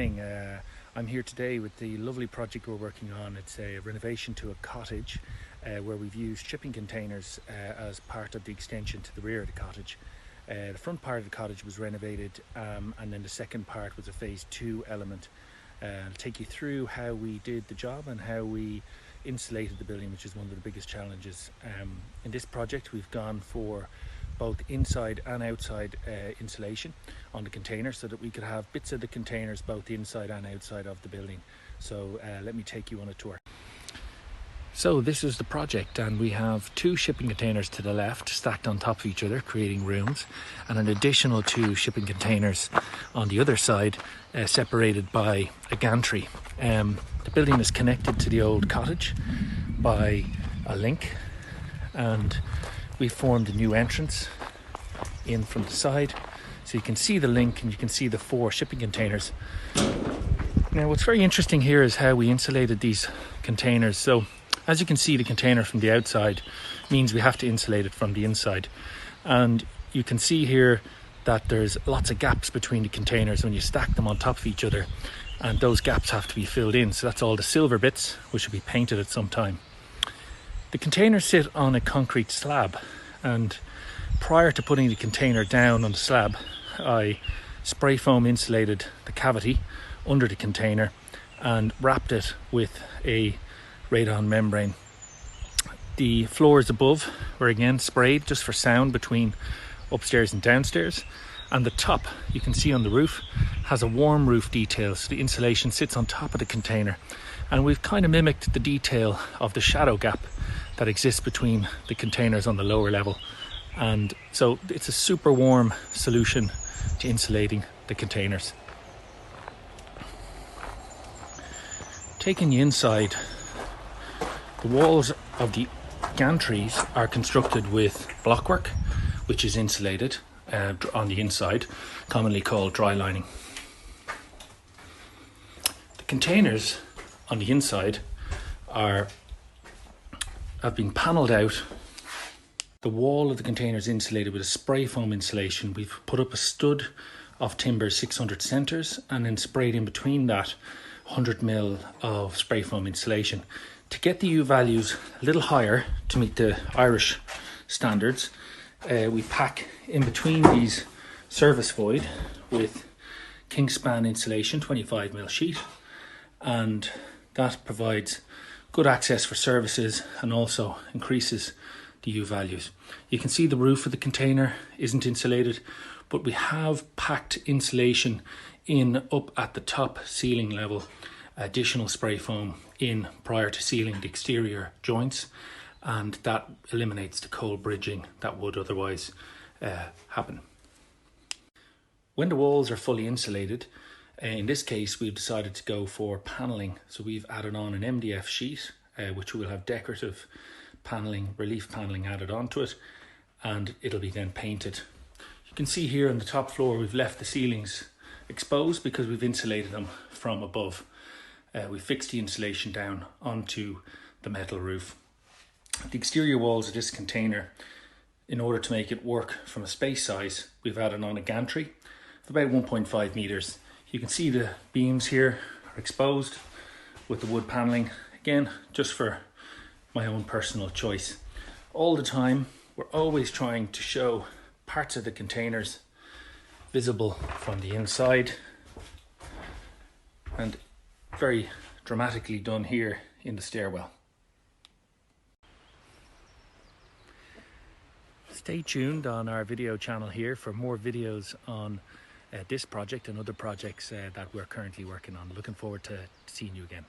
morning. I'm here today with the lovely project we're working on. It's a renovation to a cottage where we've used shipping containers as part of the extension to the rear of the cottage. The front part of the cottage was renovated and then the second part was a phase 2 element. I'll take you through how we did the job and how we insulated the building, which is one of the biggest challenges. In this project we've gone for both inside and outside insulation on the container so that we could have bits of the containers both inside and outside of the building. So let me take you on a tour. So this is the project, and we have 2 shipping containers to the left stacked on top of each other, creating rooms, and an additional 2 shipping containers on the other side, separated by a gantry. The building is connected to the old cottage by a link, and we formed a new entrance in from the side, so you can see the link and you can see the 4 shipping containers. Now what's very interesting here is how we insulated these containers. So as you can see, the container from the outside means we have to insulate it from the inside, and you can see here that there's lots of gaps between the containers when you stack them on top of each other, and those gaps have to be filled in. So that's all the silver bits, which will be painted at some time. The containers sit on a concrete slab, and prior to putting the container down on the slab, I spray foam insulated the cavity under the container and wrapped it with a radon membrane. The floors above were again sprayed just for sound between upstairs and downstairs, and the top, you can see on the roof, has a warm roof detail, so the insulation sits on top of the container, and we've kind of mimicked the detail of the shadow gap that exists between the containers on the lower level, and so it's a super warm solution to insulating the containers. Taking you inside, the walls of the gantries are constructed with blockwork, which is insulated on the inside, commonly called dry lining. The containers on the inside have been panelled out. The wall of the container is insulated with a spray foam insulation. We've put up a stud of timber 600 centres and then sprayed in between that 100 ml of spray foam insulation. To get the U values a little higher to meet the Irish standards, we pack in between these service void with Kingspan insulation 25 ml sheet, and that provides good access for services and also increases the U values. You can see the roof of the container isn't insulated, but we have packed insulation in up at the top ceiling level, additional spray foam in prior to sealing the exterior joints, and that eliminates the cold bridging that would otherwise happen. When the walls are fully insulated, in this case we've decided to go for panelling, so we've added on an MDF sheet which will have decorative panelling, relief panelling added onto it, and it'll be then painted. You can see here on the top floor we've left the ceilings exposed because we've insulated them from above. We fixed the insulation down onto the metal roof. The exterior walls of this container, in order to make it work from a space size, we've added on a gantry of about 1.5 meters. You can see the beams here are exposed with the wood paneling, again just for my own personal choice. All the time we're always trying to show parts of the containers visible from the inside, and very dramatically done here in the stairwell. Stay tuned on our video channel here for more videos on this project and other projects that we're currently working on. Looking forward to seeing you again.